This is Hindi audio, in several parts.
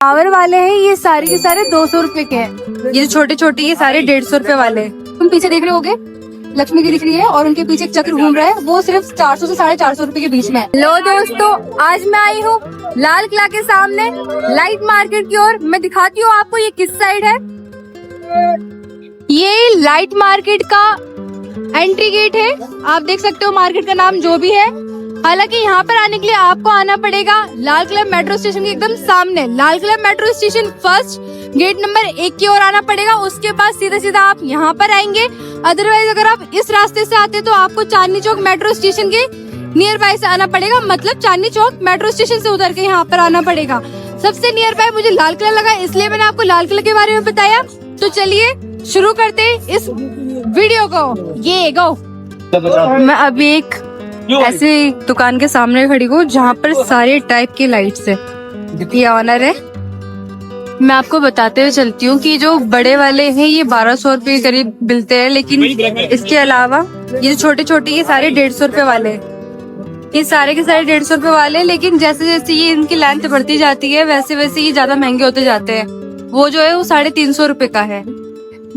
पावर वाले हैं ये सारे के सारे 200 रुपए के हैं। ये छोटे छोटे ये सारे 150 रुपए वाले हैं। तुम पीछे देख रहे होगे लक्ष्मी की दिख रही है और उनके पीछे एक चक्र घूम रहा है, वो सिर्फ 400 से 450 रुपए के बीच में है। लो दोस्तों, आज मैं आई हूँ लाल किला के सामने लाइट मार्केट की ओर। मैं दिखाती हूँ आपको ये किस साइड है। ये लाइट मार्केट का एंट्री गेट है। आप देख सकते हो मार्केट का नाम जो भी है। हालांकि यहाँ पर आने के लिए आपको आना पड़ेगा लाल किला मेट्रो स्टेशन के एकदम सामने। Lal Qila metro station first gate number 1 की ओर आना पड़ेगा। उसके बाद सीधा सीधा आप यहाँ पर आएंगे। अदरवाइज अगर आप इस रास्ते से आते तो आपको चांदनी चौक मेट्रो स्टेशन के नियर बाय से आना पड़ेगा। मतलब चांदनी चौक मेट्रो स्टेशन से उतर के यहाँ पर आना पड़ेगा। सबसे नियर बाय मुझे लाल किला लगा, इसलिए मैंने आपको लाल किला के बारे में बताया। तो चलिए शुरू करते हैं इस वीडियो को। ये गो, मैं अभी एक ऐसे दुकान के सामने खड़ी हूँ जहाँ पर सारे टाइप की लाइट्स है। ये ऑनर है। मैं आपको बताते हुए चलती हूँ कि जो बड़े वाले हैं ये 1200 रुपए के करीब मिलते हैं, लेकिन इसके अलावा ये छोटे छोटे ये सारे 150 रुपए वाले हैं। ये सारे के सारे 150 रुपए वाले हैं, लेकिन जैसे जैसे ये इनकी लेंथ बढ़ती जाती है वैसे वैसे ये ज्यादा महंगे होते जाते हैं। वो जो है वो 350 रुपए का है।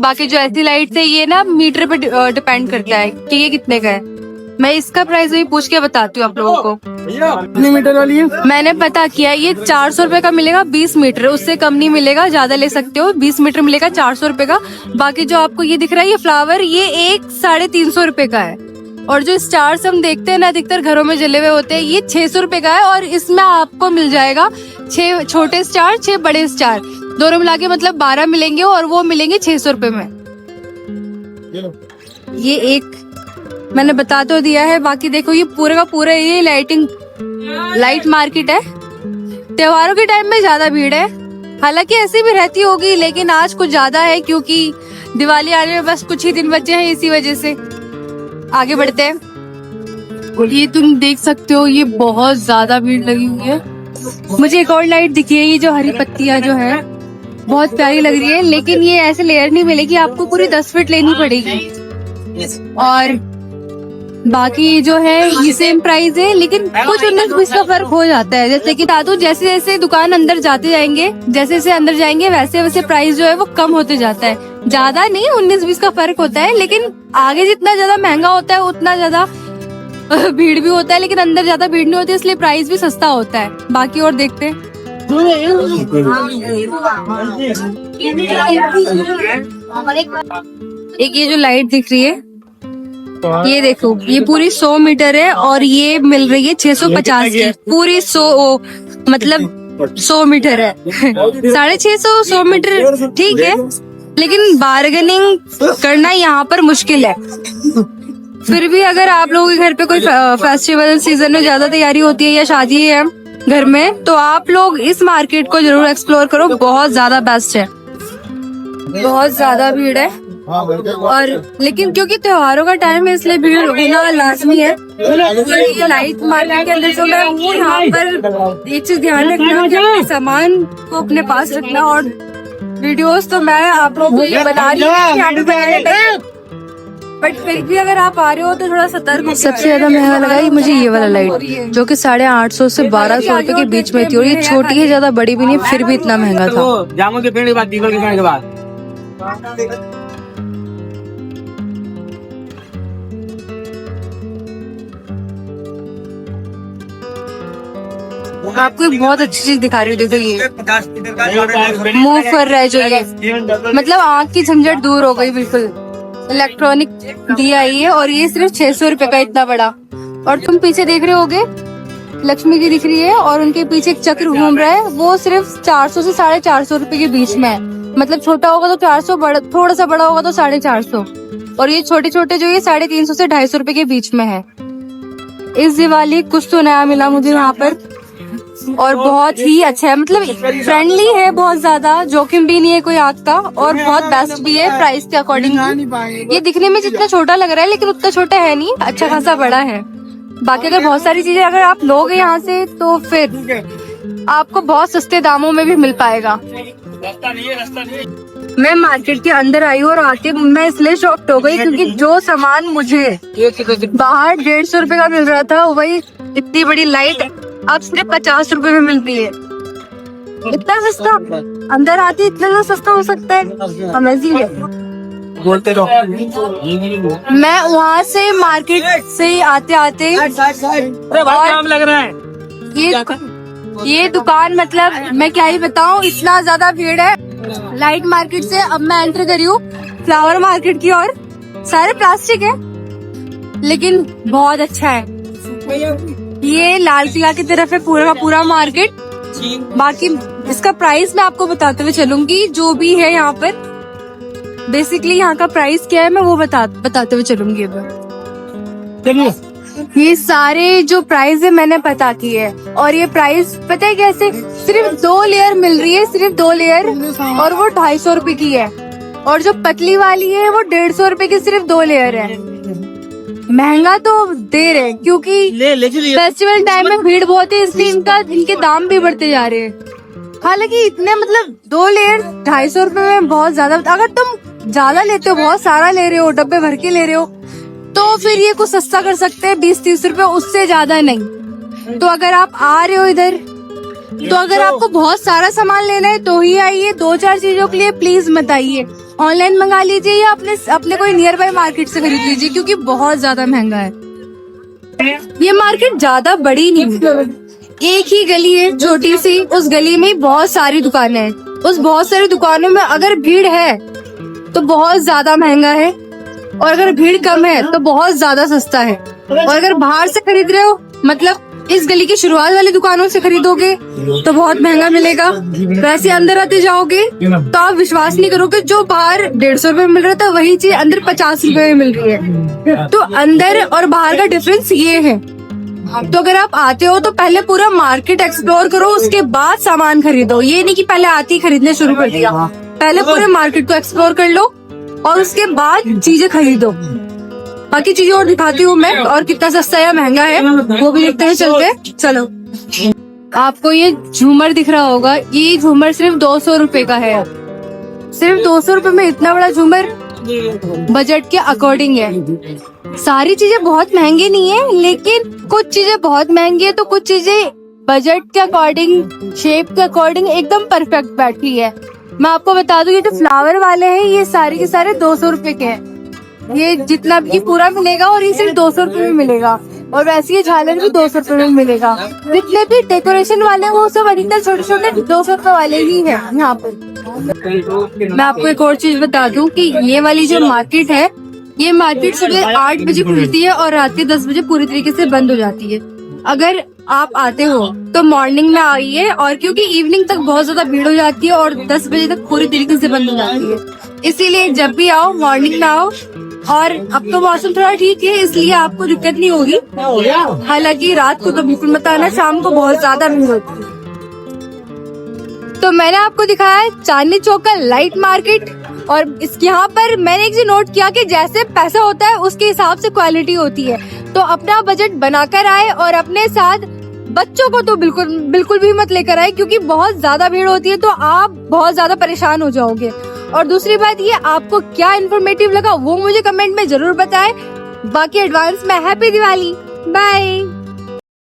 बाकी जो ऐसी लाइट है ये ना मीटर पे डिपेंड करता है कि ये कितने का है। मैं इसका प्राइस भी पूछ के बताती हूँ आप लोगों को। कितने मीटर वाली है? मैंने पता किया, ये 400 रुपए का मिलेगा 20 मीटर, उससे कम नहीं मिलेगा। ज्यादा ले सकते हो, 20 मीटर मिलेगा 400 रुपए का। बाकी जो आपको ये दिख रहा है ये फ्लावर, ये एक 350 रुपए का है। और जो स्टार्स हम देखते हैं ना अधिकतर घरों में जले हुए होते हैं, ये 600 रुपए का है। और इसमें आपको मिल जाएगा 6 छोटे स्टार 6 बड़े स्टार, दोनों मिला के मतलब 12 मिलेंगे और वो मिलेंगे 600 रुपए में। ये एक मैंने बता तो दिया है। बाकी देखो ये पूरे का पूरा ये लाइट मार्केट है। त्योहारों के टाइम में ज्यादा भीड़ है, हालांकि ऐसी भी रहती होगी, लेकिन आज कुछ ज्यादा है क्योंकि दिवाली आने में बस कुछ ही दिन बचे हैं। इसी वजह से आगे बढ़ते हैं। ये तुम देख सकते हो ये बहुत ज्यादा भीड़ लगी हुई है। मुझे एक और लाइट दिखी है, ये जो हरी पत्तियां जो है बहुत प्यारी लग रही है, लेकिन ये ऐसे लेयर नहीं मिलेगी, आपको पूरी 10 फीट लेनी पड़ेगी। और बाकी जो है ये सेम प्राइस है, लेकिन कुछ 19-20 का फर्क हो जाता है। जैसे कि दादू जैसे जैसे दुकान अंदर जाते जाएंगे, जैसे जैसे अंदर जाएंगे वैसे वैसे प्राइस जो है वो कम होते जाता है। ज्यादा नहीं, 19-20 का फर्क होता है, लेकिन आगे जितना ज्यादा महंगा होता है उतना ज्यादा भीड़ भी होता है। लेकिन अंदर ज्यादा भीड़ नहीं होती, इसलिए प्राइस भी सस्ता होता है। बाकी और देखते हैं। एक ये जो लाइट दिख रही है ये देखो, ये पूरी 100 मीटर है और ये मिल रही है 650 की। पूरी 100 मतलब 100 मीटर है। 650 100 मीटर ठीक है, लेकिन बार्गेनिंग करना यहाँ पर मुश्किल है। फिर भी अगर आप लोगों के घर पे कोई फेस्टिवल सीजन में ज्यादा तैयारी होती है या शादी है घर में, तो आप लोग इस मार्केट को जरूर एक्सप्लोर करो। बहुत ज्यादा बेस्ट है, बहुत ज्यादा भीड़ है। और लेकिन क्योंकि त्योहारों का टाइम है इसलिए भीड़ होना लाजमी है। ये लाइट मार्केट के अंदर जो मैं हूँ, यहाँ पर एक चीज ध्यान रखना कि अपने सामान को अपने पास रखना। और वीडियोस तो मैं आप लोगों को बना रही हूँ, बट फिर भी अगर आप आ रहे हो तो थोड़ा सतर्क हो। सबसे ज्यादा महंगा लगा ये मुझे ये वाला लाइट, जो कि 850 से 1200 रुपए के बीच में थी। और ये छोटी है, ज्यादा बड़ी भी नहीं, फिर भी इतना महंगा था। जामुन के पेड़ के बाद दीपक के पेड़ के बाद आपको एक बहुत अच्छी चीज दिखा रही हूँ। देखो ये मूव कर रहा है जो ये, मतलब आँख की झंझट दूर हो गई बिल्कुल। इलेक्ट्रॉनिक दिया है और ये सिर्फ 600 रुपए का, इतना बड़ा। और तुम पीछे देख रहे होगे लक्ष्मी की दिख रही है और उनके पीछे एक चक्र घूम रहा है, वो सिर्फ 400 से 450 रुपए के बीच में है। मतलब छोटा होगा तो 400, बड़ा थोड़ा सा बड़ा होगा तो 450। और ये छोटे छोटे जो ये 350 से 250 रुपए के बीच में है। इस दिवाली कुछ तो नया मिला मुझे यहाँ पर और बहुत ही अच्छा है। मतलब फ्रेंडली है, बहुत ज्यादा जोखिम भी नहीं है कोई आग का, और बहुत बेस्ट भी है प्राइस के अकॉर्डिंग। ये दिखने में जितना छोटा लग रहा है लेकिन उतना छोटा है नहीं, अच्छा खासा बड़ा है। बाकी अगर बहुत सारी चीजें अगर आप लोगे यहाँ से तो फिर आपको बहुत सस्ते दामों में भी मिल पाएगा। मैं मार्केट के अंदर आई हूँ और आके मैं इसलिए शॉक्ड हो गई क्योंकि जो सामान मुझे बाहर 150 रुपए का मिल रहा था, वही इतनी बड़ी लाइट अब सिर्फ 50 रुपए में मिलती है। इतना सस्ता, अंदर आते इतना तो सस्ता हो सकता है, अमेजिंग है। बोलते रहो। मैं वहाँ से मार्केट से आते आते काम लग रहा है। ये दुकान, मतलब मैं क्या ही बताऊँ, इतना ज्यादा भीड़ है। लाइट मार्केट से अब मैं एंटर करी हूँ फ्लावर मार्केट की ओर। सारे प्लास्टिक है लेकिन बहुत अच्छा है। ये लाल किला की तरफ है पूरा का पूरा मार्केट। बाकी इसका प्राइस मैं आपको बताते हुए चलूंगी, जो भी है यहाँ पर। बेसिकली यहाँ का प्राइस क्या है मैं वो बताते हुए चलूंगी। अब ये सारे जो प्राइस है मैंने पता की है, और ये प्राइस पता है कैसे, सिर्फ 2 लेयर मिल रही है, सिर्फ 2 लेयर, और वो 250 रुपए की है। और जो पतली वाली है वो 150 रुपए की सिर्फ 2 लेयर है। महंगा तो दे रहे क्योंकि फेस्टिवल टाइम में भीड़ बहुत है, इसलिए इनके दाम भी बढ़ते जा रहे हैं। हालांकि इतने मतलब 2 लेयर 250 रुपए में बहुत ज्यादा। अगर तुम ज्यादा लेते हो, बहुत सारा ले रहे हो, डब्बे भर के ले रहे हो, तो फिर ये कुछ सस्ता कर सकते हैं 20-30 रुपए, उससे ज्यादा नहीं। तो अगर आप आ रहे हो इधर, तो अगर आपको बहुत सारा सामान लेना है तो ही आइए। 2-4 चीजों के लिए प्लीज मत आइए, ऑनलाइन मंगा लीजिए या अपने कोई नियर बाय मार्केट से खरीद लीजिए, क्योंकि बहुत ज्यादा महंगा है। ये मार्केट ज्यादा बड़ी नहीं है, एक ही गली है छोटी सी, उस गली में बहुत सारी दुकानें हैं। उस बहुत सारी दुकानों में अगर भीड़ है तो बहुत ज्यादा महंगा है, और अगर भीड़ कम है तो बहुत ज्यादा सस्ता है। और अगर बाहर से खरीद रहे हो, मतलब इस गली की शुरुआत वाली दुकानों से खरीदोगे तो बहुत महंगा मिलेगा। वैसे अंदर आते जाओगे तो आप विश्वास नहीं करोगे, जो बाहर 150 रुपए में मिल रहा था वही चीज अंदर 50 रुपए में मिल रही है। तो अंदर और बाहर का डिफरेंस ये है। तो अगर आप आते हो तो पहले पूरा मार्केट एक्सप्लोर करो, उसके बाद सामान खरीदो। ये नहीं कि पहले आते ही खरीदने शुरू कर दिया। पहले पूरे मार्केट को एक्सप्लोर कर लो और उसके बाद चीजें खरीदो। बाकी चीजें और दिखाती हूँ मैं, और कितना सस्ता या महंगा है वो भी देखते हैं। चलते चलो। आपको ये झूमर दिख रहा होगा, ये झूमर सिर्फ 200 रुपए का है। सिर्फ 200 रुपए में इतना बड़ा झूमर बजट के अकॉर्डिंग है। सारी चीजें बहुत महंगी नहीं है, लेकिन कुछ चीजें बहुत महंगी है तो कुछ चीजें बजट के अकॉर्डिंग, शेप के अकॉर्डिंग एकदम परफेक्ट बैठी है। मैं आपको बता दूं, ये जो फ्लावर वाले हैं ये सारे के सारे 200 रुपए के हैं। ये जितना भी पूरा मिलेगा, और ये सिर्फ 200 रुपए में मिलेगा। और वैसे ये झालर भी 200 रुपए में मिलेगा। जितने भी डेकोरेशन वाले हैं वो सब अधिकतर छोटे छोटे 200 रुपए वाले ही हैं यहाँ पे। मैं आपको एक और चीज बता दूं कि ये वाली जो मार्केट है, ये मार्केट सुबह 8 बजे खुलती है और रात के 10 बजे पूरी तरीके से बंद हो जाती है। अगर आप आते हो तो मॉर्निंग में आइए, और क्योंकि इवनिंग तक बहुत ज्यादा भीड़ हो जाती है और 10 बजे तक पूरी तरीके से बंद हो जाती है, इसीलिए जब भी आओ मॉर्निंग में आओ। और अब तो मौसम थोड़ा ठीक है, इसलिए आपको दिक्कत नहीं होगी। हालांकि रात को तो बिल्कुल मत आना, शाम को बहुत ज्यादा भीड़ होती है। तो मैंने आपको दिखाया चांदनी चौक का लाइट मार्केट, और यहाँ पर मैंने एक चीज नोट किया कि जैसे पैसा होता है उसके हिसाब से क्वालिटी होती है। तो अपना बजट बनाकर आए, और अपने साथ बच्चों को तो बिल्कुल भी मत लेकर आए, क्योंकि बहुत ज्यादा भीड़ होती है तो आप बहुत ज्यादा परेशान हो जाओगे। और दूसरी बात ये, आपको क्या इन्फॉर्मेटिव लगा वो मुझे कमेंट में जरूर बताएं। बाकी एडवांस में हैप्पी दिवाली, बाय।